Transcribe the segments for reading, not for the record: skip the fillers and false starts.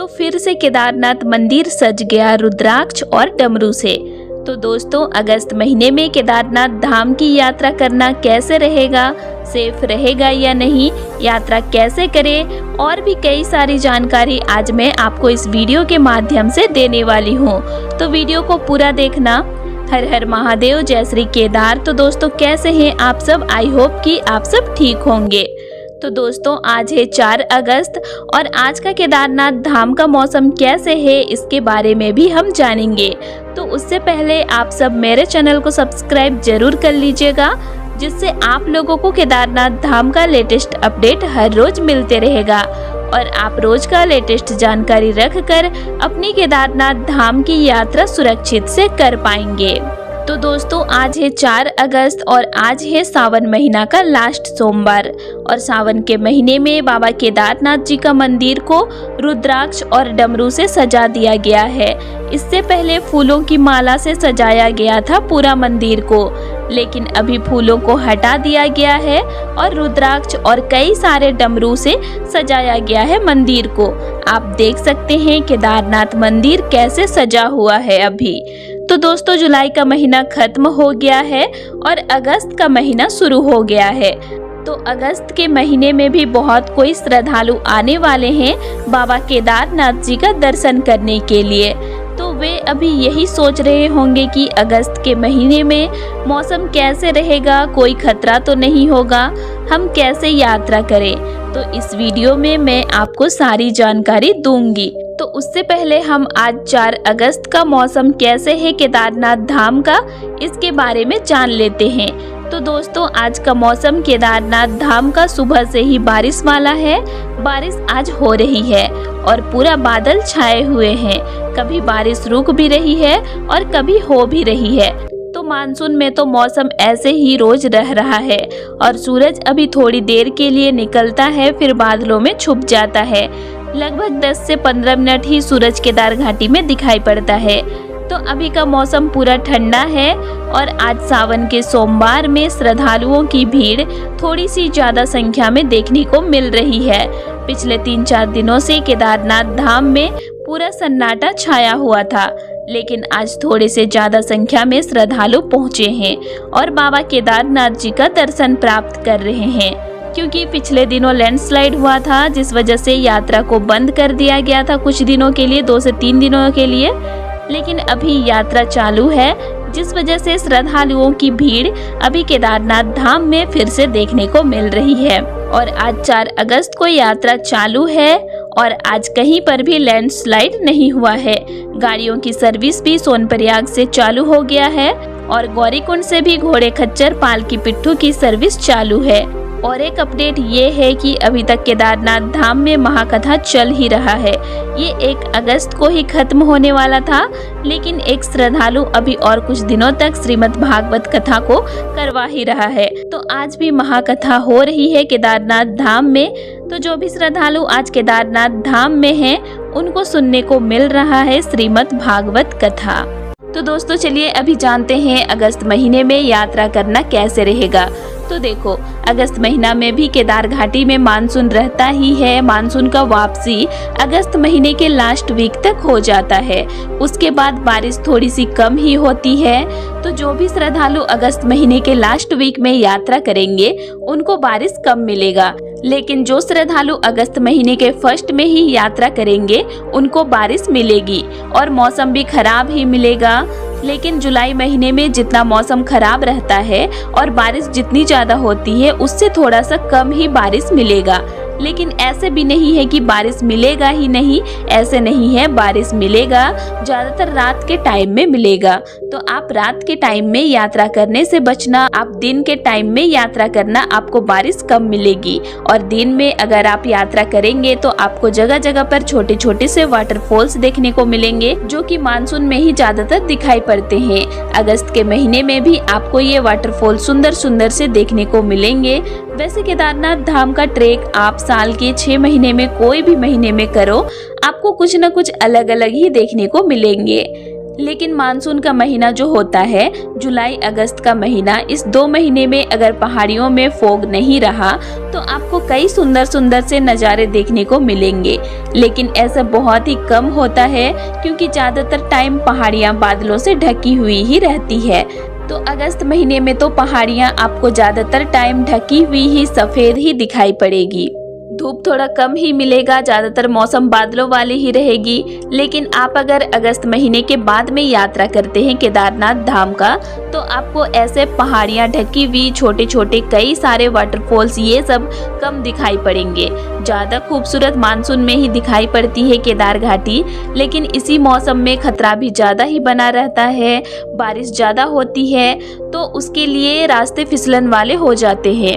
तो फिर से केदारनाथ मंदिर सज गया रुद्राक्ष और डमरू से। तो दोस्तों, अगस्त महीने में केदारनाथ धाम की यात्रा करना कैसे रहेगा, सेफ रहेगा या नहीं, यात्रा कैसे करें, और भी कई सारी जानकारी आज मैं आपको इस वीडियो के माध्यम से देने वाली हूँ। तो वीडियो को पूरा देखना। हर हर महादेव, जय श्री केदार। तो दोस्तों, कैसे हैं आप सब? आई होप कि आप सब ठीक होंगे। तो दोस्तों, आज है 4 अगस्त और आज का केदारनाथ धाम का मौसम कैसे है इसके बारे में भी हम जानेंगे। तो उससे पहले आप सब मेरे चैनल को सब्सक्राइब जरूर कर लीजिएगा, जिससे आप लोगों को केदारनाथ धाम का लेटेस्ट अपडेट हर रोज मिलते रहेगा और आप रोज का लेटेस्ट जानकारी रखकर अपनी केदारनाथ धाम की यात्रा सुरक्षित से कर पाएंगे। तो दोस्तों, आज है 4 अगस्त और आज है सावन महीना का लास्ट सोमवार। और सावन के महीने में बाबा केदारनाथ जी का मंदिर को रुद्राक्ष और डमरू से सजा दिया गया है। इससे पहले फूलों की माला से सजाया गया था पूरा मंदिर को, लेकिन अभी फूलों को हटा दिया गया है और रुद्राक्ष और कई सारे डमरू से सजाया गया है मंदिर को। आप देख सकते हैं केदारनाथ मंदिर कैसे सजा हुआ है अभी। तो दोस्तों, जुलाई का महीना खत्म हो गया है और अगस्त का महीना शुरू हो गया है। तो अगस्त के महीने में भी बहुत कोई श्रद्धालु आने वाले हैं बाबा केदारनाथ जी का दर्शन करने के लिए। तो वे अभी यही सोच रहे होंगे कि अगस्त के महीने में मौसम कैसे रहेगा, कोई खतरा तो नहीं होगा, हम कैसे यात्रा करें। तो इस वीडियो में मैं आपको सारी जानकारी दूंगी। तो उससे पहले हम आज 4 अगस्त का मौसम कैसे है केदारनाथ धाम का, इसके बारे में जान लेते हैं। तो दोस्तों, आज का मौसम केदारनाथ धाम का सुबह से ही बारिश वाला है। बारिश आज हो रही है और पूरा बादल छाए हुए हैं। कभी बारिश रुक भी रही है और कभी हो भी रही है। तो मानसून में तो मौसम ऐसे ही रोज रह रहा है और सूरज अभी थोड़ी देर के लिए निकलता है, फिर बादलों में छुप जाता है। लगभग 10 से 15 मिनट ही सूरज केदार घाटी में दिखाई पड़ता है। तो अभी का मौसम पूरा ठंडा है और आज सावन के सोमवार में श्रद्धालुओं की भीड़ थोड़ी सी ज्यादा संख्या में देखने को मिल रही है। पिछले 3-4 दिनों से केदारनाथ धाम में पूरा सन्नाटा छाया हुआ था, लेकिन आज थोड़े से ज्यादा संख्या में श्रद्धालु पहुंचे हैं और बाबा केदारनाथ जी का दर्शन प्राप्त कर रहे हैं। क्योंकि पिछले दिनों लैंडस्लाइड हुआ था, जिस वजह से यात्रा को बंद कर दिया गया था कुछ दिनों के लिए, 2 से 3 दिनों के लिए। लेकिन अभी यात्रा चालू है, जिस वजह से श्रद्धालुओं की भीड़ अभी केदारनाथ धाम में फिर से देखने को मिल रही है। और आज 4 अगस्त को यात्रा चालू है और आज कहीं पर भी लैंडस्लाइड नहीं हुआ है। गाड़ियों की सर्विस भी सोनप्रयाग से चालू हो गया है और गौरीकुंड से भी घोड़े खच्चर पालकी पिट्ठू की सर्विस चालू है। और एक अपडेट ये है कि अभी तक केदारनाथ धाम में महाकथा चल ही रहा है। ये 1 अगस्त को ही खत्म होने वाला था, लेकिन एक श्रद्धालु अभी और कुछ दिनों तक श्रीमद् भागवत कथा को करवा ही रहा है। तो आज भी महाकथा हो रही है केदारनाथ धाम में। तो जो भी श्रद्धालु आज केदारनाथ धाम में हैं, उनको सुनने को मिल रहा है श्रीमद् भागवत कथा। तो दोस्तों, चलिए अभी जानते हैं अगस्त महीने में यात्रा करना कैसे रहेगा। तो देखो, अगस्त महीना में भी केदार घाटी में मानसून रहता ही है। मानसून का वापसी अगस्त महीने के लास्ट वीक तक हो जाता है। उसके बाद बारिश थोड़ी सी कम ही होती है। तो जो भी श्रद्धालु अगस्त महीने के लास्ट वीक में यात्रा करेंगे, उनको बारिश कम मिलेगा। लेकिन जो श्रद्धालु अगस्त महीने के फर्स्ट में ही यात्रा करेंगे, उनको बारिश मिलेगी और मौसम भी खराब ही मिलेगा। लेकिन जुलाई महीने में जितना मौसम खराब रहता है और बारिश जितनी ज्यादा होती है, उससे थोड़ा सा कम ही बारिश मिलेगा। लेकिन ऐसे भी नहीं है कि बारिश मिलेगा ही नहीं, ऐसे नहीं है, बारिश मिलेगा। ज्यादातर रात के टाइम में मिलेगा। तो आप रात के टाइम में यात्रा करने से बचना। आप दिन के टाइम में यात्रा करना, आपको बारिश कम मिलेगी। और दिन में अगर आप यात्रा करेंगे तो आपको जगह जगह पर छोटे छोटे से वाटरफॉल्स देखने को मिलेंगे, जो कि मानसून में ही ज्यादातर दिखाई पड़ते हैं। अगस्त के महीने में भी आपको ये वाटरफॉल सुंदर सुंदर से देखने को मिलेंगे। वैसे केदारनाथ धाम का ट्रेक आप साल के 6 महीने में कोई भी महीने में करो, आपको कुछ न कुछ अलग अलग ही देखने को मिलेंगे। लेकिन मानसून का महीना जो होता है, जुलाई अगस्त का महीना, इस 2 महीने में अगर पहाड़ियों में फॉग नहीं रहा तो आपको कई सुंदर सुंदर से नज़ारे देखने को मिलेंगे। लेकिन ऐसा बहुत ही कम होता है क्योंकि ज़्यादातर टाइम पहाड़ियाँ बादलों से ढकी हुई ही रहती है। तो अगस्त महीने में तो पहाड़ियाँ आपको ज़्यादातर टाइम ढकी हुई ही सफ़ेद ही दिखाई पड़ेगी। धूप थोड़ा कम ही मिलेगा, ज़्यादातर मौसम बादलों वाली ही रहेगी। लेकिन आप अगर अगस्त महीने के बाद में यात्रा करते हैं केदारनाथ धाम का, तो आपको ऐसे पहाड़ियाँ ढकी हुई छोटे छोटे कई सारे वाटरफॉल्स ये सब कम दिखाई पड़ेंगे। ज़्यादा खूबसूरत मानसून में ही दिखाई पड़ती है केदार घाटी, लेकिन इसी मौसम में खतरा भी ज़्यादा ही बना रहता है। बारिश ज़्यादा होती है तो उसके लिए रास्ते फिसलन वाले हो जाते हैं,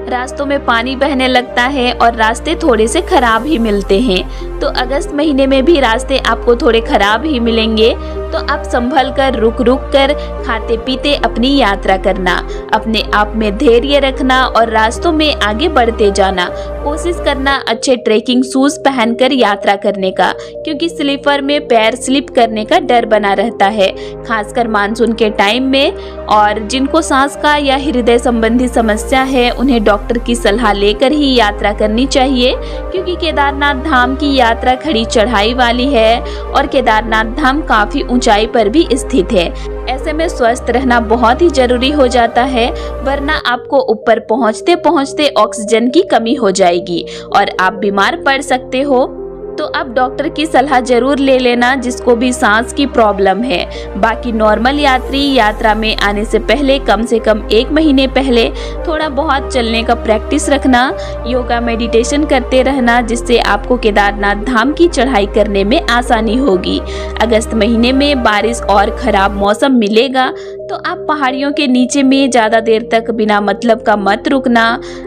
रास्तों में पानी बहने लगता है और रास्ते थोड़े से खराब ही मिलते हैं। तो अगस्त महीने में भी रास्ते आपको थोड़े खराब ही मिलेंगे। तो आप संभल कर रुक रुक कर खाते पीते अपनी यात्रा करना, अपने आप में धैर्य रखना और रास्तों में आगे बढ़ते जाना। कोशिश करना अच्छे ट्रेकिंग शूज पहनकर यात्रा करने का, क्योंकि स्लीपर में पैर स्लिप करने का डर बना रहता है, खासकर मानसून के टाइम में। और जिनको सांस का या हृदय संबंधी समस्या है उन्हें डॉक्टर की सलाह लेकर ही यात्रा करनी चाहिए, क्योंकि केदारनाथ धाम की यात्रा खड़ी चढ़ाई वाली है और केदारनाथ धाम काफी ऊंचाई पर भी स्थित है। ऐसे में स्वस्थ रहना बहुत ही जरूरी हो जाता है, वरना आपको ऊपर पहुंचते पहुंचते ऑक्सीजन की कमी हो जाएगी और आप बीमार पड़ सकते हो। तो आप डॉक्टर की सलाह जरूर ले लेना जिसको भी सांस की प्रॉब्लम है। बाकी नॉर्मल यात्री यात्रा में आने से पहले कम से कम 1 महीने पहले थोड़ा बहुत चलने का प्रैक्टिस रखना, योगा मेडिटेशन करते रहना, जिससे आपको केदारनाथ धाम की चढ़ाई करने में आसानी होगी। अगस्त महीने में बारिश और खराब मौसम मिलेगा तो आप पहाड़ियों के नीचे में ज़्यादा देर तक बिना मतलब का मत रुकना।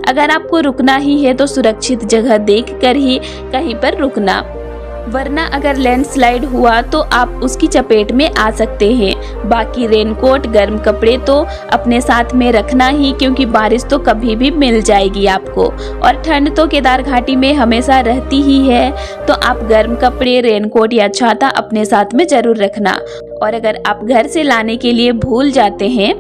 अगर आपको रुकना ही है तो सुरक्षित जगह देखकर ही कहीं पर रुकना, वरना अगर लैंडस्लाइड हुआ तो आप उसकी चपेट में आ सकते हैं। बाकी रेनकोट, गर्म कपड़े तो अपने साथ में रखना ही, क्योंकि बारिश तो कभी भी मिल जाएगी आपको और ठंड तो केदार घाटी में हमेशा रहती ही है। तो आप गर्म कपड़े, रेनकोट या छाता अपने साथ में जरूर रखना। और अगर आप घर से लाने के लिए भूल जाते हैं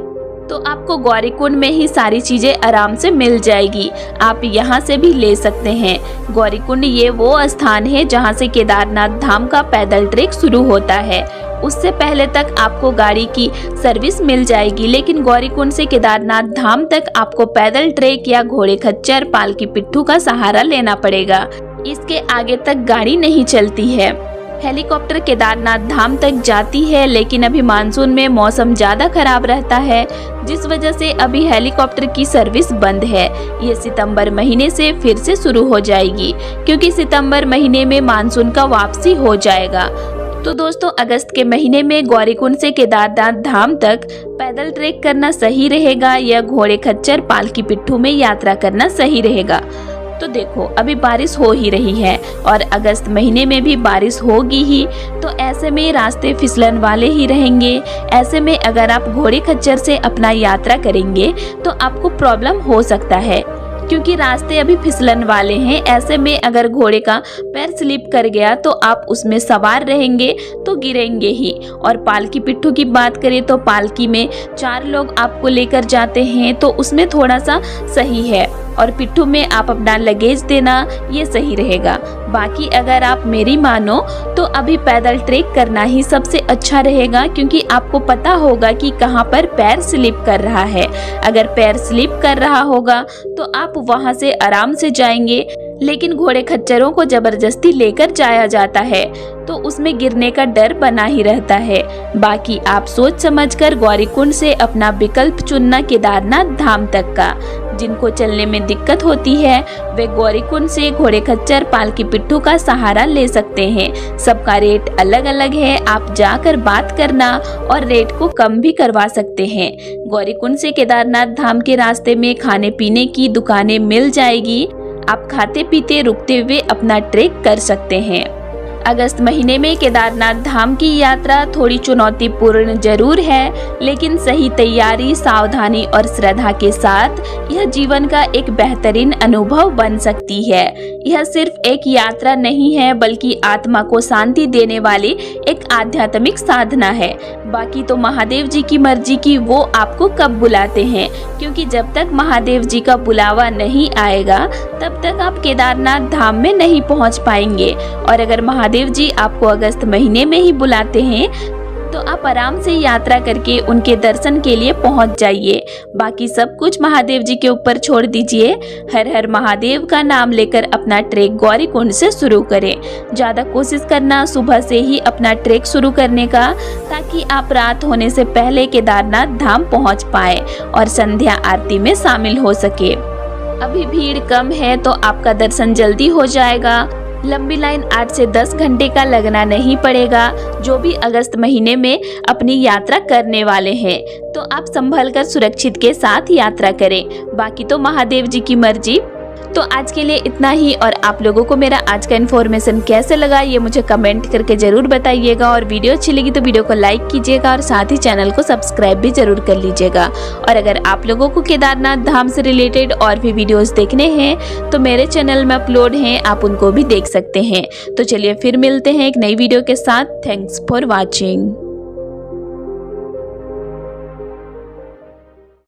तो आपको गौरीकुंड में ही सारी चीजें आराम से मिल जाएगी, आप यहाँ से भी ले सकते हैं। गौरीकुंड ये वो स्थान है जहाँ से केदारनाथ धाम का पैदल ट्रैक शुरू होता है। उससे पहले तक आपको गाड़ी की सर्विस मिल जाएगी, लेकिन गौरीकुंड से केदारनाथ धाम तक आपको पैदल ट्रैक या घोड़े खच्चर, पालकी पिट्ठू का सहारा लेना पड़ेगा। इसके आगे तक गाड़ी नहीं चलती है। हेलीकॉप्टर केदारनाथ धाम तक जाती है, लेकिन अभी मानसून में मौसम ज़्यादा खराब रहता है, जिस वजह से अभी हेलीकॉप्टर की सर्विस बंद है। ये सितंबर महीने से फिर से शुरू हो जाएगी, क्योंकि सितंबर महीने में मानसून का वापसी हो जाएगा। तो दोस्तों, अगस्त के महीने में गौरीकुंड से केदारनाथ धाम तक पैदल ट्रैक करना सही रहेगा या घोड़े खच्चर, पालकी पिट्ठू में यात्रा करना सही रहेगा। तो देखो, अभी बारिश हो ही रही है और अगस्त महीने में भी बारिश होगी ही, तो ऐसे में रास्ते फिसलन वाले ही रहेंगे। ऐसे में अगर आप घोड़े खच्चर से अपना यात्रा करेंगे तो आपको प्रॉब्लम हो सकता है, क्योंकि रास्ते अभी फिसलन वाले हैं। ऐसे में अगर घोड़े का पैर स्लिप कर गया तो आप उसमें सवार रहेंगे तो गिरेंगे ही। और पालकी पिट्ठू की बात करें तो पालकी में 4 लोग आपको लेकर जाते हैं, तो उसमें थोड़ा सा सही है। और पिट्ठू में आप अपना लगेज देना, ये सही रहेगा। बाकी अगर आप मेरी मानो तो अभी पैदल ट्रैक करना ही सबसे अच्छा रहेगा, क्योंकि आपको पता होगा कि कहाँ पर पैर स्लिप कर रहा है। अगर पैर स्लिप कर रहा होगा तो आप वहाँ से आराम से जाएंगे, लेकिन घोड़े खच्चरों को जबरदस्ती लेकर जाया जाता है तो उसमें गिरने का डर बना ही रहता है। बाकी आप सोच समझकर गौरीकुंड से अपना विकल्प चुनना केदारनाथ धाम तक का। जिनको चलने में दिक्कत होती है वे गौरीकुंड से घोड़े खच्चर, पालकी पिट्ठू का सहारा ले सकते हैं। सबका रेट अलग अलग है, आप जाकर बात करना और रेट को कम भी करवा सकते हैं। गौरीकुंड से केदारनाथ धाम के रास्ते में खाने पीने की दुकानें मिल जाएगी, आप खाते पीते रुकते हुए अपना ट्रैक कर सकते हैं। अगस्त महीने में केदारनाथ धाम की यात्रा थोड़ी चुनौतीपूर्ण जरूर है, लेकिन सही तैयारी, सावधानी और श्रद्धा के साथ यह जीवन का एक बेहतरीन अनुभव बन सकती है। यह सिर्फ एक यात्रा नहीं है, बल्कि आत्मा को शांति देने वाली एक आध्यात्मिक साधना है। बाकी तो महादेव जी की मर्जी की वो आपको कब बुलाते हैं, क्योंकि जब तक महादेव जी का बुलावा नहीं आएगा तब तक आप केदारनाथ धाम में नहीं पहुंच पाएंगे। और अगर महादेव जी आपको अगस्त महीने में ही बुलाते हैं तो आप आराम से यात्रा करके उनके दर्शन के लिए पहुंच जाइए। बाकी सब कुछ महादेव जी के ऊपर छोड़ दीजिए। हर हर महादेव का नाम लेकर अपना ट्रैक गौरीकुंड से शुरू करें। ज़्यादा कोशिश करना सुबह से ही अपना ट्रैक शुरू करने का, ताकि आप रात होने से पहले केदारनाथ धाम पहुंच पाए और संध्या आरती में शामिल हो सके। अभी भीड़ कम है तो आपका दर्शन जल्दी हो जाएगा। लंबी लाइन 8 से 10 घंटे का लगना नहीं पड़ेगा। जो भी अगस्त महीने में अपनी यात्रा करने वाले हैं तो आप संभल कर सुरक्षित के साथ यात्रा करें। बाकी तो महादेव जी की मर्जी। तो आज के लिए इतना ही, और आप लोगों को मेरा आज का इन्फॉर्मेशन कैसे लगा ये मुझे कमेंट करके जरूर बताइएगा। और वीडियो अच्छी लगी तो वीडियो को लाइक कीजिएगा और साथ ही चैनल को सब्सक्राइब भी जरूर कर लीजिएगा। और अगर आप लोगों को केदारनाथ धाम से रिलेटेड और भी वीडियोस देखने हैं तो मेरे चैनल में अपलोड हैं, आप उनको भी देख सकते हैं। तो चलिए फिर मिलते हैं एक नई वीडियो के साथ। Thanks for watching.